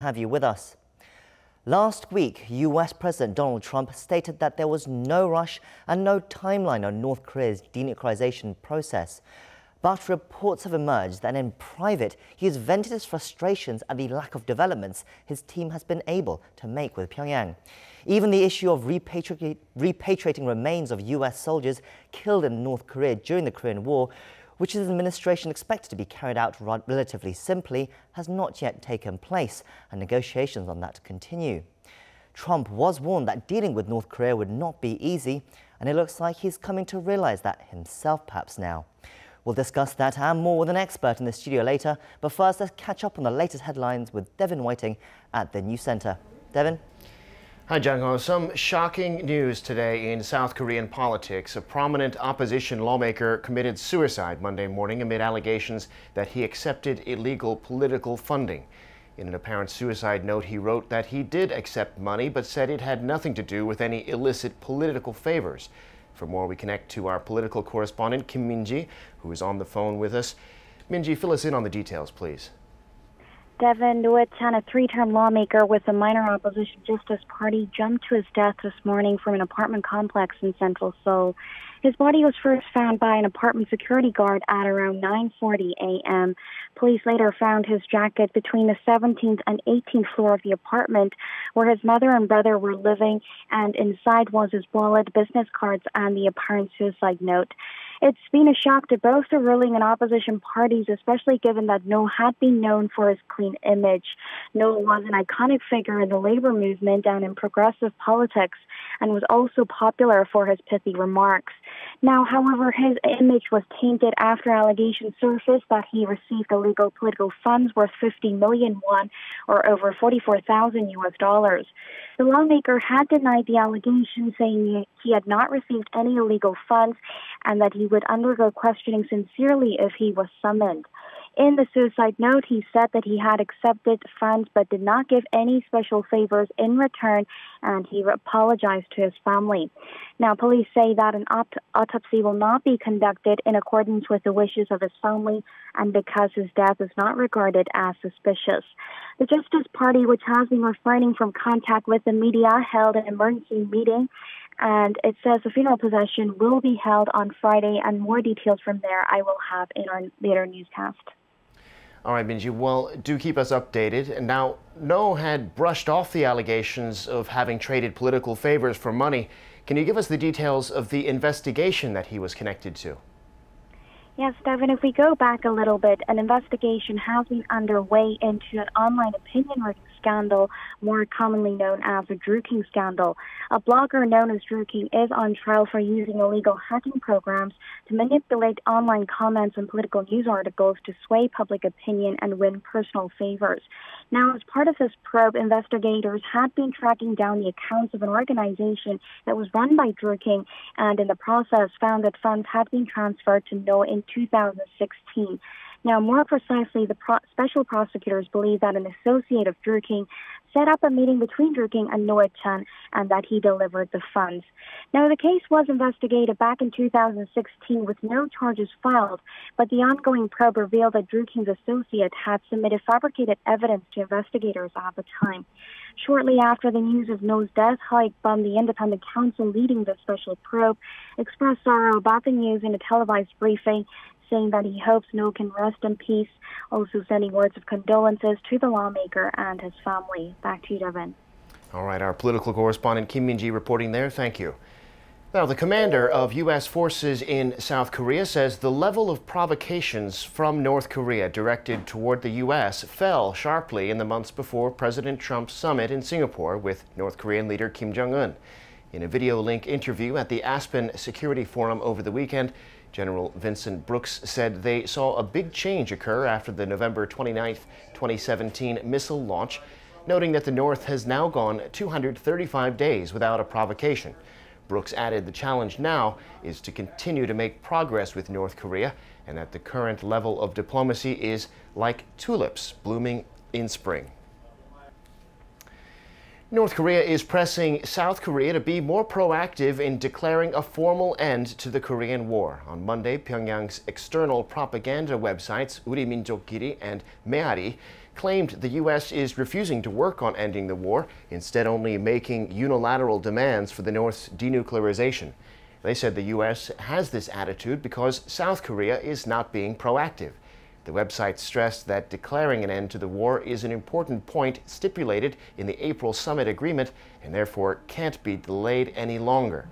Have you with us. Last week, US President Donald Trump stated that there was no rush and no timeline on North Korea's denuclearization process. But reports have emerged that in private, he has vented his frustrations at the lack of developments his team has been able to make with Pyongyang. Even the issue of repatriating remains of US soldiers killed in North Korea during the Korean War, which his administration expected to be carried out relatively simply, has not yet taken place, and negotiations on that continue. Trump was warned that dealing with North Korea would not be easy, and it looks like he's coming to realize that himself perhaps now. We'll discuss that and more with an expert in the studio later, but first let's catch up on the latest headlines with Devin Whiting at the News Center. Devin? Hi, Jung-ho. Some shocking news today in South Korean politics. A prominent opposition lawmaker committed suicide Monday morning amid allegations that he accepted illegal political funding. In an apparent suicide note, he wrote that he did accept money, but said it had nothing to do with any illicit political favors. For more, we connect to our political correspondent, Kim Min-ji, who is on the phone with us. Min-ji, fill us in on the details, please. Devin Roh-Hoe-chan, a three-term lawmaker with the minor opposition Justice Party, jumped to his death this morning from an apartment complex in central Seoul. His body was first found by an apartment security guard at around 9:40 a.m. Police later found his jacket between the 17th and 18th floor of the apartment, where his mother and brother were living, and inside was his wallet, business cards, and the apparent suicide note. It's been a shock to both the ruling and opposition parties, especially given that Roh had been known for his clean image. Roh was an iconic figure in the labor movement and in progressive politics, and was also popular for his pithy remarks. Now, however, his image was tainted after allegations surfaced that he received illegal political funds worth 50 million won, or over $44,000. The lawmaker had denied the allegations, saying he had not received any illegal funds and that he would undergo questioning sincerely if he was summoned. In the suicide note, he said that he had accepted funds but did not give any special favors in return, and he apologized to his family. Now, police say that an autopsy will not be conducted in accordance with the wishes of his family and because his death is not regarded as suspicious. The Justice Party, which has been refraining from contact with the media, held an emergency meeting, and it says the funeral procession will be held on Friday, and more details from there I will have in our later newscast. All right, Min-ji, well, do keep us updated. And now, Roh had brushed off the allegations of having traded political favors for money. Can you give us the details of the investigation that he was connected to? Yes, Devin, if we go back a little bit, an investigation has been underway into an online opinion writing scandal, more commonly known as the Drew King scandal. A blogger known as Drew King is on trial for using illegal hacking programs to manipulate online comments and political news articles to sway public opinion and win personal favors. Now, as part of this probe, investigators had been tracking down the accounts of an organization that was run by Drew King, and in the process found that funds had been transferred to Roh in 2016. Now, more precisely, the special prosecutors believe that an associate of Drew King set up a meeting between Drew King and Roh-Hoe-chan and that he delivered the funds. Now, the case was investigated back in 2016 with no charges filed, but the ongoing probe revealed that Drew King's associate had submitted fabricated evidence to investigators at the time. Shortly after the news of Roh's death, Hike Bum, the independent counsel leading the special probe, expressed sorrow about the news in a televised briefing, saying that he hopes Roh can rest in peace, also sending words of condolences to the lawmaker and his family. Back to you, Devin. All right, our political correspondent Kim Min-ji reporting there. Thank you. Now, the commander of U.S. forces in South Korea says the level of provocations from North Korea directed toward the U.S. fell sharply in the months before President Trump's summit in Singapore with North Korean leader Kim Jong-un. In a video link interview at the Aspen Security Forum over the weekend, General Vincent Brooks said they saw a big change occur after the November 29, 2017 missile launch, noting that the North has now gone 235 days without a provocation. Brooks added the challenge now is to continue to make progress with North Korea, and that the current level of diplomacy is like tulips blooming in spring. North Korea is pressing South Korea to be more proactive in declaring a formal end to the Korean War. On Monday, Pyongyang's external propaganda websites Uri Minjokgiri and Meari claimed the U.S. is refusing to work on ending the war, instead only making unilateral demands for the North's denuclearization. They said the U.S. has this attitude because South Korea is not being proactive. The website stressed that declaring an end to the war is an important point stipulated in the April summit agreement and therefore can't be delayed any longer.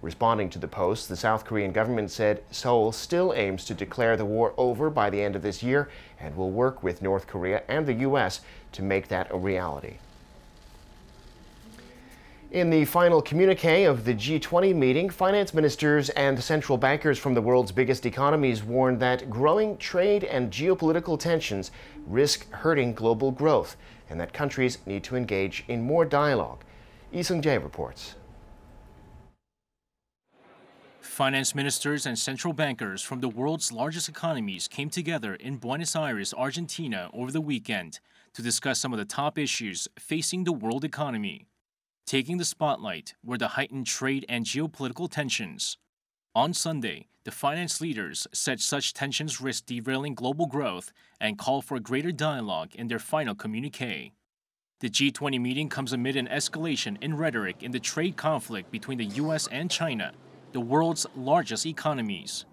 Responding to the post, the South Korean government said Seoul still aims to declare the war over by the end of this year and will work with North Korea and the U.S. to make that a reality. In the final communique of the G20 meeting, finance ministers and central bankers from the world's biggest economies warned that growing trade and geopolitical tensions risk hurting global growth and that countries need to engage in more dialogue. Lee Seung-jae reports. Finance ministers and central bankers from the world's largest economies came together in Buenos Aires, Argentina over the weekend to discuss some of the top issues facing the world economy. Taking the spotlight were the heightened trade and geopolitical tensions. On Sunday, the finance leaders said such tensions risk derailing global growth and called for greater dialogue in their final communique. The G20 meeting comes amid an escalation in rhetoric in the trade conflict between the U.S. and China, the world's largest economies.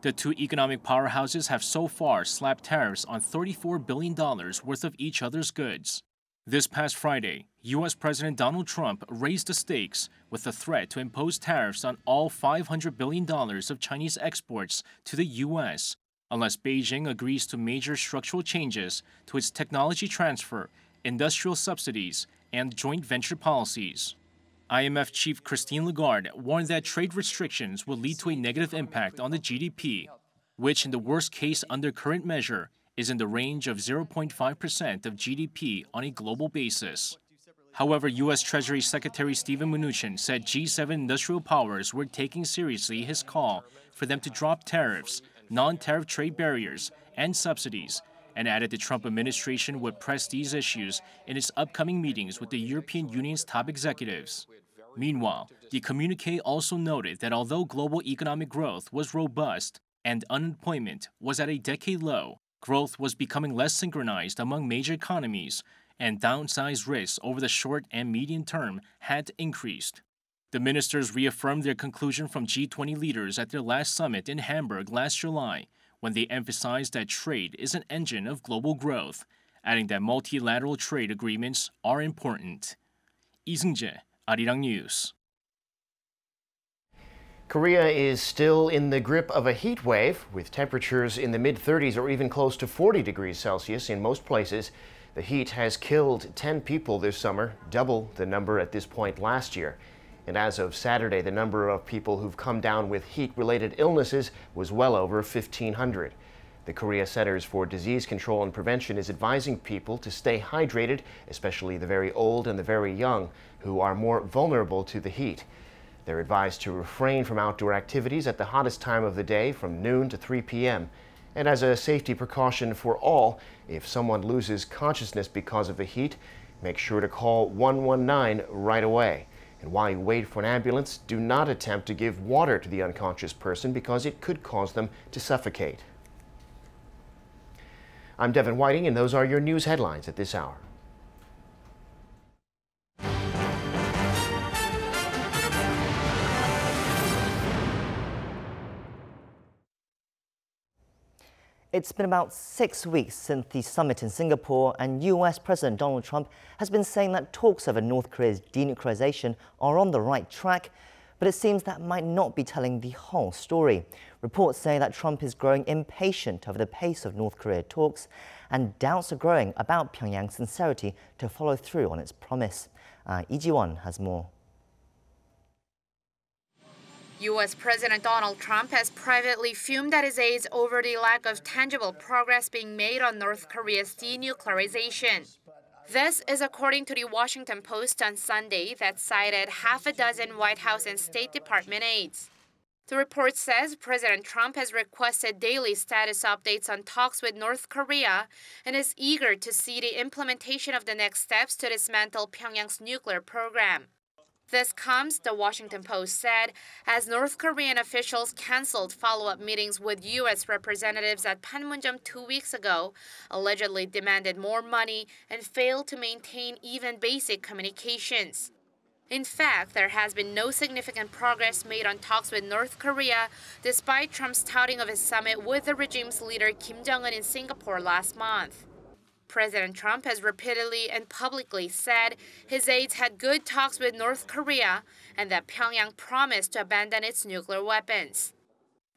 The two economic powerhouses have so far slapped tariffs on $34 billion worth of each other's goods. This past Friday, U.S. President Donald Trump raised the stakes with a threat to impose tariffs on all $500 billion of Chinese exports to the U.S. unless Beijing agrees to major structural changes to its technology transfer, industrial subsidies, and joint venture policies. IMF Chief Christine Lagarde warned that trade restrictions will lead to a negative impact on the GDP, which in the worst case under current measure is in the range of 0.5% of GDP on a global basis. However, U.S. Treasury Secretary Steven Mnuchin said G7 industrial powers were taking seriously his call for them to drop tariffs, non-tariff trade barriers, and subsidies, and added the Trump administration would press these issues in its upcoming meetings with the European Union's top executives. Meanwhile, the communique also noted that although global economic growth was robust and unemployment was at a decade low, growth was becoming less synchronized among major economies, and downside risks over the short and medium term had increased. The ministers reaffirmed their conclusion from G20 leaders at their last summit in Hamburg last July, when they emphasized that trade is an engine of global growth, adding that multilateral trade agreements are important. Lee Seung-jae, Arirang News. Korea is still in the grip of a heat wave, with temperatures in the mid-30s or even close to 40 degrees Celsius in most places. The heat has killed 10 people this summer, double the number at this point last year. And as of Saturday, the number of people who've come down with heat-related illnesses was well over 1,500. The Korea Centers for Disease Control and Prevention is advising people to stay hydrated, especially the very old and the very young, who are more vulnerable to the heat. They're advised to refrain from outdoor activities at the hottest time of the day from noon to 3 p.m. And as a safety precaution for all, if someone loses consciousness because of the heat, make sure to call 119 right away. And while you wait for an ambulance, do not attempt to give water to the unconscious person because it could cause them to suffocate. I'm Devin Whiting, and those are your news headlines at this hour. It's been about 6 weeks since the summit in Singapore, and US President Donald Trump has been saying that talks over North Korea's denuclearization are on the right track, but it seems that might not be telling the whole story. Reports say that Trump is growing impatient over the pace of North Korea talks, and doubts are growing about Pyongyang's sincerity to follow through on its promise. Lee Ji-won has more. U.S. President Donald Trump has privately fumed at his aides over the lack of tangible progress being made on North Korea's denuclearization. This is according to the Washington Post on Sunday that cited half a dozen White House and State Department aides. The report says President Trump has requested daily status updates on talks with North Korea and is eager to see the implementation of the next steps to dismantle Pyongyang's nuclear program. This comes, the Washington Post said, as North Korean officials canceled follow-up meetings with U.S. representatives at Panmunjom 2 weeks ago, allegedly demanded more money, and failed to maintain even basic communications. In fact, there has been no significant progress made on talks with North Korea, despite Trump's touting of his summit with the regime's leader Kim Jong-un in Singapore last month. President Trump has repeatedly and publicly said his aides had good talks with North Korea and that Pyongyang promised to abandon its nuclear weapons.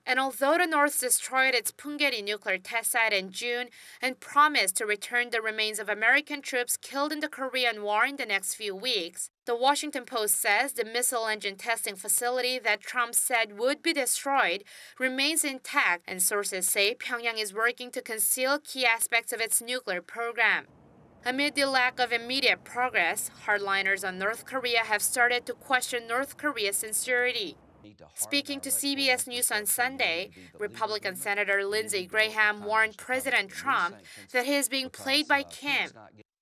And although the North destroyed its Punggye nuclear test site in June and promised to return the remains of American troops killed in the Korean War in the next few weeks, the Washington Post says the missile engine testing facility that Trump said would be destroyed remains intact, and sources say Pyongyang is working to conceal key aspects of its nuclear program. Amid the lack of immediate progress, hardliners on North Korea have started to question North Korea's sincerity. Speaking to CBS News on Sunday, Republican Senator Lindsey Graham warned President Trump that he is being played by Kim.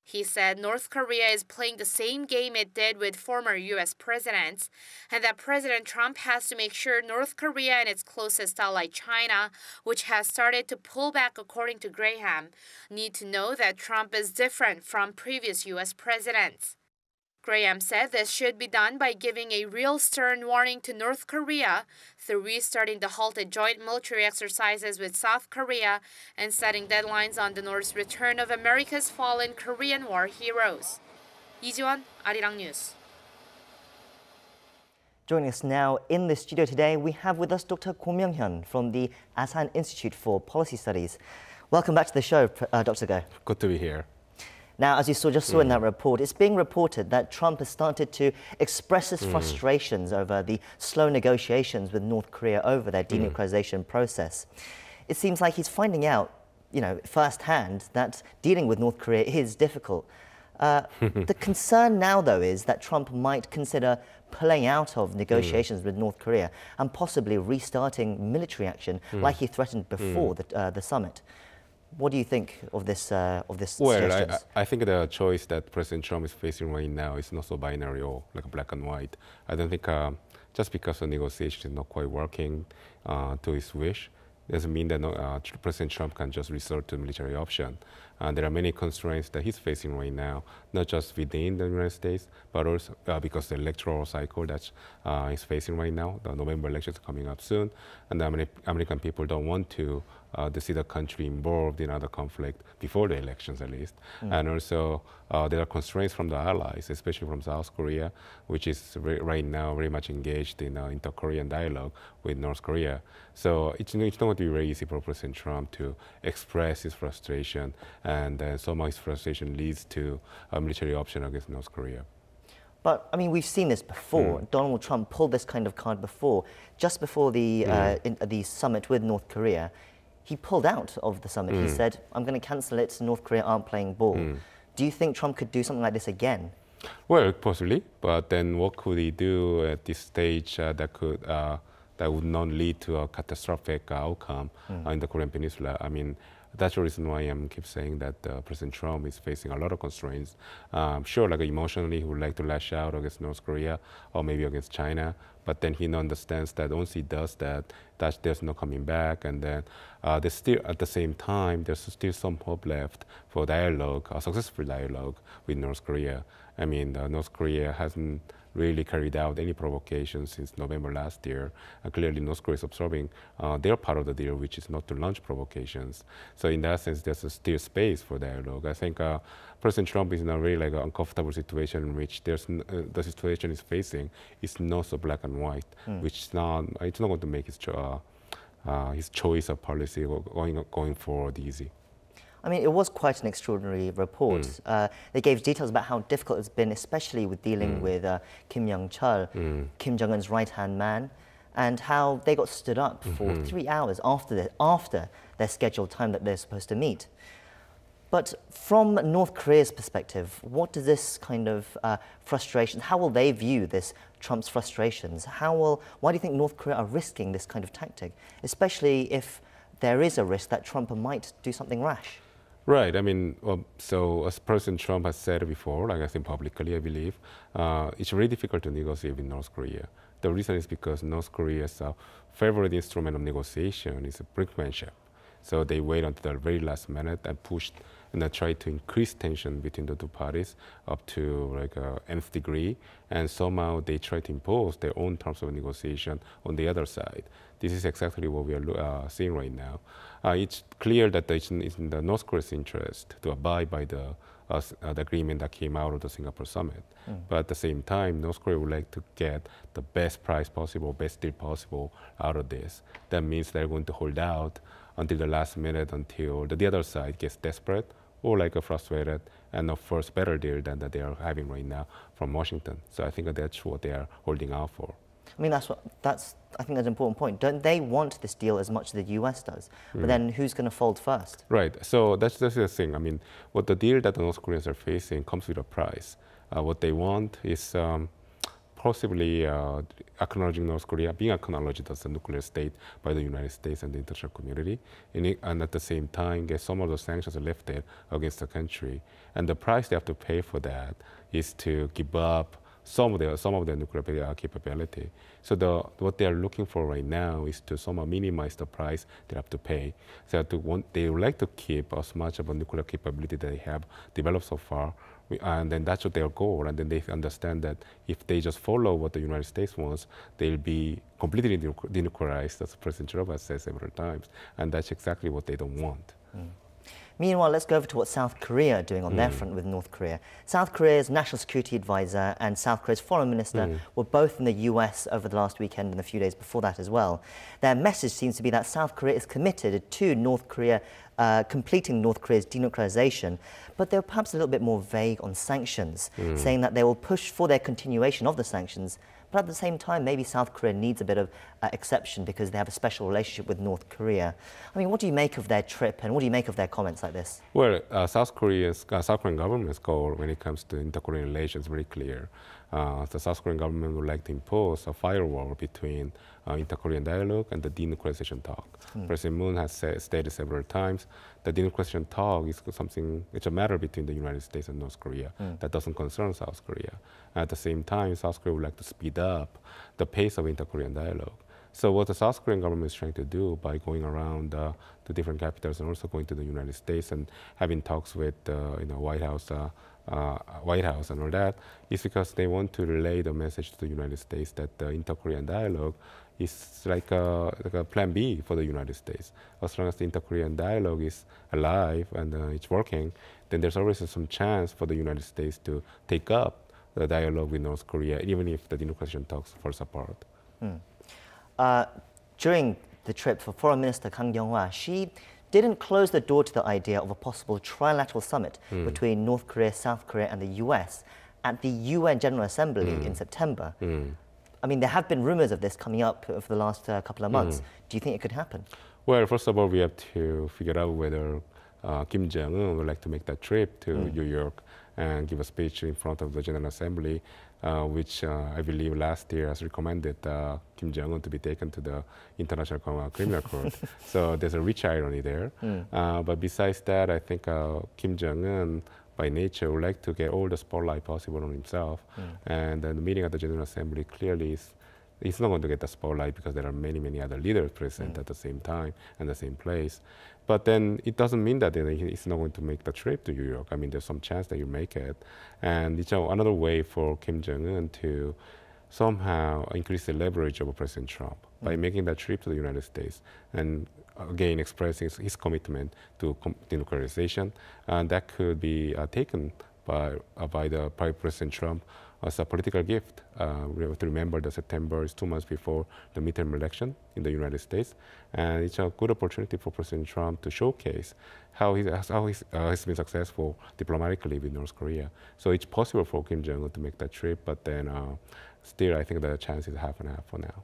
He said North Korea is playing the same game it did with former U.S. presidents, and that President Trump has to make sure North Korea and its closest ally China, which has started to pull back according to Graham, need to know that Trump is different from previous U.S. presidents. Graham said this should be done by giving a real stern warning to North Korea through restarting the halted joint military exercises with South Korea and setting deadlines on the North's return of America's fallen Korean War heroes. 이지원, Arirang News. Joining us now in the studio today, we have with us Dr. Go Myung-hyun from the Asan Institute for Policy Studies. Welcome back to the show, Dr. Go. Good to be here. Now, as you just saw in that report, it's being reported that Trump has started to express his frustrations over the slow negotiations with North Korea over their denuclearization process. It seems like he's finding out, firsthand that dealing with North Korea is difficult. The concern now, though, is that Trump might consider pulling out of negotiations with North Korea and possibly restarting military action like he threatened before the summit. What do you think of this Well, I think the choice that President Trump is facing right now is not so binary or like black and white. I don't think just because the negotiation is not quite working to his wish, doesn't mean that President Trump can just resort to military option. There are many constraints that he's facing right now, not just within the United States, but also because the electoral cycle that he's facing right now. The November elections are coming up soon, and the American people don't want to see the country involved in other conflict before the elections, at least. And also, there are constraints from the allies, especially from South Korea, which is right now very much engaged in inter-Korean dialogue with North Korea. So it's not going to be very easy for President Trump to express his frustration, and some of his frustration leads to a military option against North Korea. But, I mean, we've seen this before. Donald Trump pulled this kind of card before. Just before the summit with North Korea, he pulled out of the summit. He said, I'm going to cancel it, North Korea aren't playing ball. Do you think Trump could do something like this again? Well, possibly, but then what could he do at this stage that would not lead to a catastrophic outcome in the Korean Peninsula? I mean, that's the reason why I keep saying that President Trump is facing a lot of constraints. Sure, like emotionally, he would like to lash out against North Korea or maybe against China, but then he understands that once he does that, there's no coming back, and then there's still, at the same time, there's still some hope left for dialogue, a successful dialogue with North Korea. I mean, North Korea hasn't really carried out any provocation since November last year. Clearly, North Korea is observing their part of the deal, which is not to launch provocations. So in that sense, there's still space for dialogue. I think President Trump is in a really uncomfortable situation in which the situation he's facing is not so black and white, which it's not going to make his choice of policy going forward easy. I mean, it was quite an extraordinary report. They gave details about how difficult it's been, especially with dealing with Kim Young-chul, Kim Jong-un's right-hand man, and how they got stood up for 3 hours after their scheduled time that they're supposed to meet. But from North Korea's perspective, what does this kind of frustration, how will they view this Trump's frustrations? Why do you think North Korea are risking this kind of tactic, especially if there is a risk that Trump might do something rash? Right. I mean, so as President Trump has said before, like I think publicly, I believe, it's really difficult to negotiate with North Korea. The reason is because North Korea's favorite instrument of negotiation is brinkmanship. So they wait until the very last minute and push and try to increase tension between the two parties up to like nth degree, and somehow they try to impose their own terms of negotiation on the other side. This is exactly what we are seeing right now. It's clear that it's in the North Korea's interest to abide by the agreement that came out of the Singapore summit. But at the same time, North Korea would like to get the best price possible, best deal possible out of this. That means they're going to hold out until the last minute, until the other side gets desperate or like frustrated and offers better deal than that they are having right now from Washington. So I think that's what they are holding out for. I mean, I think that's an important point. Don't they want this deal as much as the US does? But then who's going to fold first? Right. So that's the thing. I mean, what the deal that the North Koreans are facing comes with a price. What they want is possibly acknowledging North Korea, being acknowledged as a nuclear state by the United States and the international community, and at the same time get some of the sanctions lifted against the country. And the price they have to pay for that is to give up some of their nuclear capability. So what they are looking for right now is to somehow minimize the price they have to pay. So they would like to keep as much of a nuclear capability that they have developed so far, and then that's what their goal. And then they understand that if they just follow what the United States wants, they'll be completely denuclearized, as President Trump has said several times. And that's exactly what they don't want. Meanwhile, let's go over to what South Korea are doing on their front with North Korea. South Korea's National Security Advisor and South Korea's Foreign Minister were both in the US over the last weekend and a few days before that as well. Their message seems to be that South Korea is committed to North Korea completing North Korea's denuclearization, but they're perhaps a little bit more vague on sanctions, saying that they will push for their continuation of the sanctions. But at the same time, maybe South Korea needs a bit of exception because they have a special relationship with North Korea. I mean, what do you make of their trip and what do you make of their comments like this? Well, South Korean government's goal when it comes to inter-Korean relations is very clear. The South Korean government would like to impose a firewall between inter-Korean dialogue and the denuclearization talk. President Moon has stated several times that denuclearization talk is it's a matter between the United States and North Korea that doesn't concern South Korea. At the same time, South Korea would like to speed up the pace of inter-Korean dialogue. So what the South Korean government is trying to do by going around the different capitals and also going to the United States and having talks with White House and all that is because they want to relay the message to the United States that the inter-Korean dialogue is like a plan B for the United States. As long as the inter-Korean dialogue is alive and it's working, then there's always some chance for the United States to take up the dialogue with North Korea, even if the denuclearization talks falls apart. During the trip for Foreign Minister Kang Kyung-hwa, she didn't close the door to the idea of a possible trilateral summit between North Korea, South Korea and the US at the UN General Assembly in September. I mean, there have been rumors of this coming up for the last couple of months. Do you think it could happen? Well, first of all, we have to figure out whether Kim Jong-un would like to make that trip to New York and give a speech in front of the General Assembly, which I believe last year has recommended Kim Jong-un to be taken to the International Criminal Court. So there's a rich irony there. But besides that, I think Kim Jong-un, by nature, would like to get all the spotlight possible on himself. And the meeting at the General Assembly clearly he's not going to get the spotlight because there are many, many other leaders present at the same time and the same place. But then it doesn't mean that he's not going to make the trip to New York. I mean, there's some chance that he'll make it. And it's another way for Kim Jong-un to somehow increase the leverage over President Trump by making that trip to the United States and again expressing his commitment to denuclearization. And that could be taken by President Trump as a political gift. We have to remember that September is 2 months before the midterm election in the United States. And it's a good opportunity for President Trump to showcase how he's been successful diplomatically with North Korea. So it's possible for Kim Jong-un to make that trip, but then still I think the chance is half and half for now.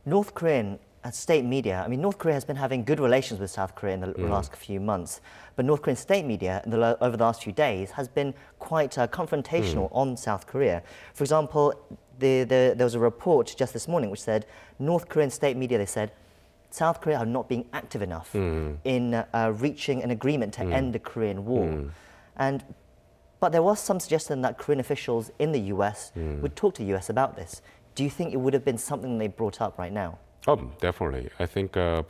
North Korean state media, I mean, North Korea has been having good relations with South Korea in the last few months, but North Korean state media over the last few days has been quite confrontational on South Korea. For example, there was a report just this morning which said North Korean state media, they said, South Korea are not being active enough in reaching an agreement to end the Korean War. But there was some suggestion that Korean officials in the US would talk to the US about this. Do you think it would have been something they brought up right now? Oh, definitely. I think, the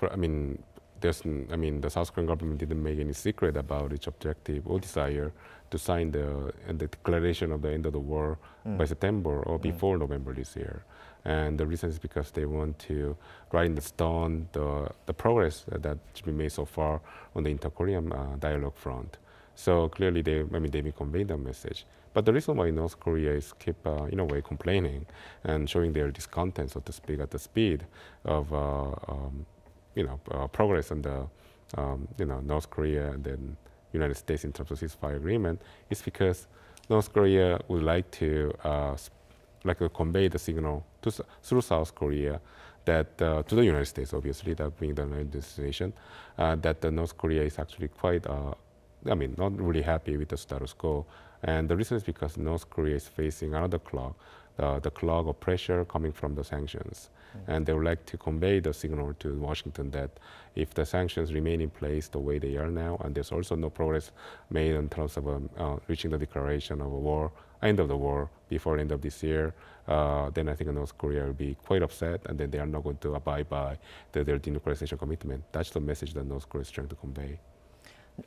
South Korean government didn't make any secret about its objective or desire to sign the declaration of the end of the war by September or before November this year. And the reason is because they want to write in the stone the progress that's been made so far on the inter-Korean dialogue front. So clearly, they've been conveying that message. But the reason why North Korea is keep, in a way, complaining and showing their discontent, so to speak, at the speed of, progress on the, North Korea and then United States in terms of ceasefire agreement is because North Korea would like to convey the signal through South Korea that to the United States, obviously, that being the destination, that the North Korea is actually quite not really happy with the status quo. And the reason is because North Korea is facing another clock, the clock of pressure coming from the sanctions. And they would like to convey the signal to Washington that if the sanctions remain in place the way they are now, and there's also no progress made in terms of reaching the declaration of a war, end of the war before the end of this year, then I think North Korea will be quite upset, and then they are not going to abide by their denuclearization commitment. That's the message that North Korea is trying to convey.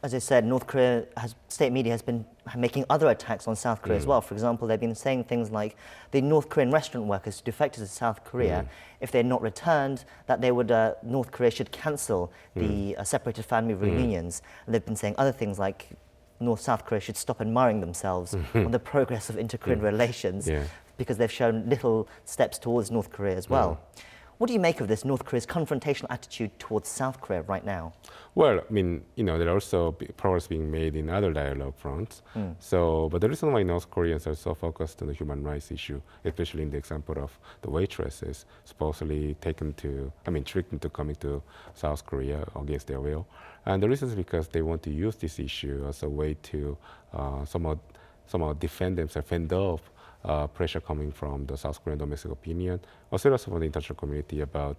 As I said, North Korea, state media has been making other attacks on South Korea as well. For example, they've been saying things like the North Korean restaurant workers who defected to South Korea, if they're not returned, that they would, North Korea should cancel the separated family reunions. And they've been saying other things like South Korea should stop admiring themselves on the progress of inter-Korean relations because they've shown little steps towards North Korea as well. What do you make of this North Korea's confrontational attitude towards South Korea right now? Well, there are also progress being made in other dialogue fronts. But the reason why North Koreans are so focused on the human rights issue, especially in the example of the waitresses supposedly tricked into coming to South Korea against their will. And the reason is because they want to use this issue as a way to somehow defend themselves, fend off pressure coming from the South Korean domestic opinion, as well as from the international community about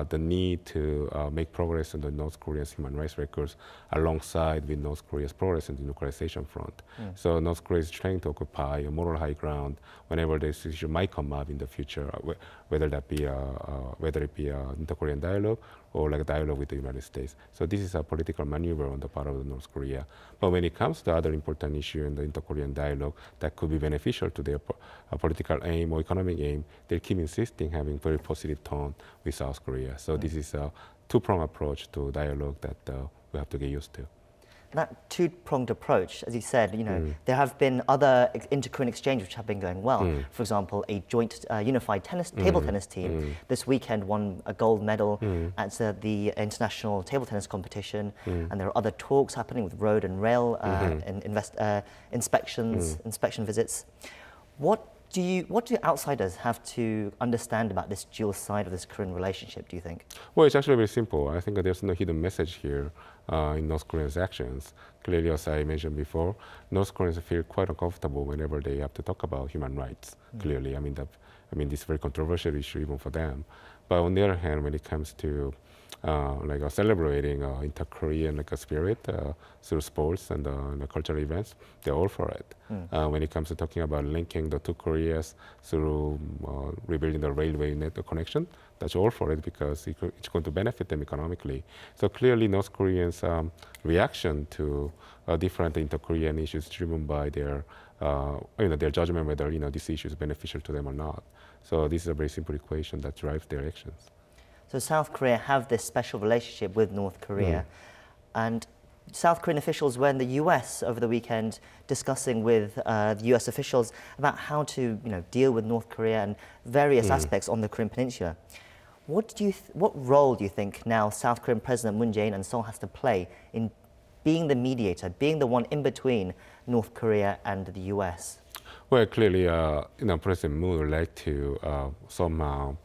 the need to make progress in the North Korea's human rights records alongside with North Korea's progress in the denuclearization front. So North Korea is trying to occupy a moral high ground whenever this issue might come up in the future, whether it be inter-Korean dialogue or like a dialogue with the United States. So this is a political maneuver on the part of North Korea. But when it comes to other important issue in the inter-Korean dialogue that could be beneficial to their political aim or economic aim, they keep insisting having very positive tone with South Korea. So this is a two-pronged approach to dialogue that we have to get used to. That two-pronged approach, as you said, there have been other inter-Korean exchanges which have been going well. For example, a joint unified table tennis team this weekend won a gold medal at the international table tennis competition, and there are other talks happening with road and rail inspection visits. What do outsiders have to understand about this dual side of this Korean relationship, do you think? Well, it's actually very simple. I think there's no hidden message here in North Korea's actions. Clearly, as I mentioned before, North Koreans feel quite uncomfortable whenever they have to talk about human rights. Clearly, this is a very controversial issue even for them. But on the other hand, when it comes to celebrating inter-Korean spirit through sports and the cultural events, they're all for it. When it comes to talking about linking the two Koreas through rebuilding the railway network connection, that's all for it because it's going to benefit them economically. So clearly, North Koreans' reaction to different inter-Korean issues driven by their judgment whether this issue is beneficial to them or not. So this is a very simple equation that drives their actions. So South Korea have this special relationship with North Korea, and South Korean officials were in the US over the weekend discussing with the US officials about how to deal with North Korea and various aspects on the Korean Peninsula. What role do you think now South Korean President Moon Jae-in and Seoul has to play in being the mediator, being the one in between North Korea and the US? Well, clearly, President Moon would like to somehow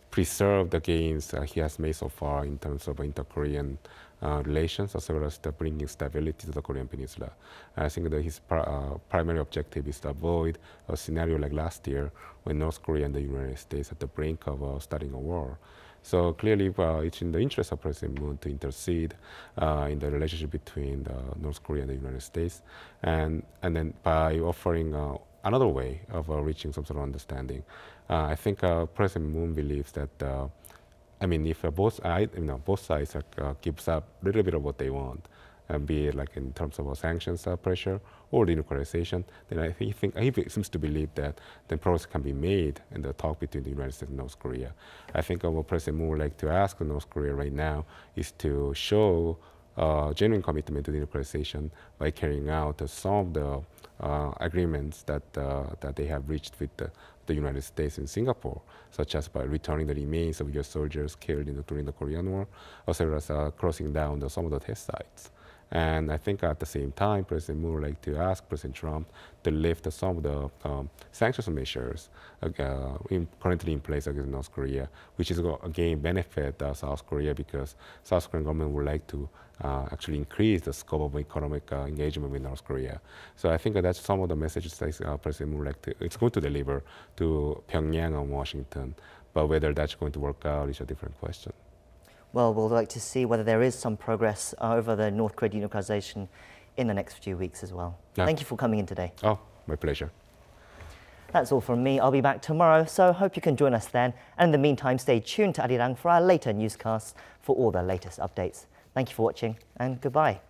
preserve the gains he has made so far in terms of inter-Korean relations, as well as the bringing stability to the Korean Peninsula. I think that his primary objective is to avoid a scenario like last year when North Korea and the United States at the brink of starting a war. So clearly, it's in the interest of President Moon to intercede in the relationship between North Korea and the United States, and then by offering another way of reaching some sort of understanding. I think President Moon believes that, if both sides gives up a little bit of what they want, be it like in terms of sanctions pressure or denuclearization, then he seems to believe that then progress can be made in the talk between the United States and North Korea. I think what President Moon would like to ask North Korea right now is to show genuine commitment to denuclearization by carrying out some of the agreements that they have reached with the United States and Singapore, such as by returning the remains of US soldiers killed during the Korean War, as well as closing down some of the test sites. And I think at the same time, President Moon would like to ask President Trump to lift some of the sanctions measures currently in place against North Korea, which is again benefit South Korea, because South Korean government would like to actually increase the scope of economic engagement with North Korea. So I think that's some of the messages that President Moon it's going to deliver to Pyongyang and Washington. But whether that's going to work out is a different question. Well, we'll like to see whether there is some progress over the North Korea denuclearization in the next few weeks as well. Yeah. Thank you for coming in today. Oh, my pleasure. That's all from me. I'll be back tomorrow, so hope you can join us then. And in the meantime, stay tuned to Arirang for our later newscasts for all the latest updates. Thank you for watching, and goodbye.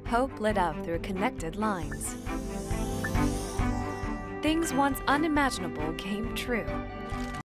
Hope lit up through connected lines. Things once unimaginable came true.